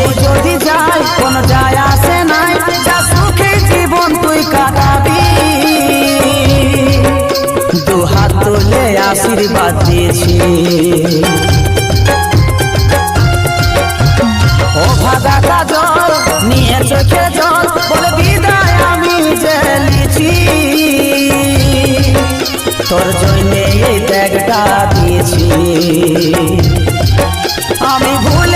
মরে যদি যাই কোন যায় আসে নাই, যা সুখে জীবন তুই কাটাবি। দু হাত তুলে আশীর্বাদ দিয়েছি, ও ভাগা কাজল নিয়ে চোখে জল বলে বিদায় আমি চলেছি। তোর জন্যে এই ত্যাগটা দিয়েছি, আমি ভুল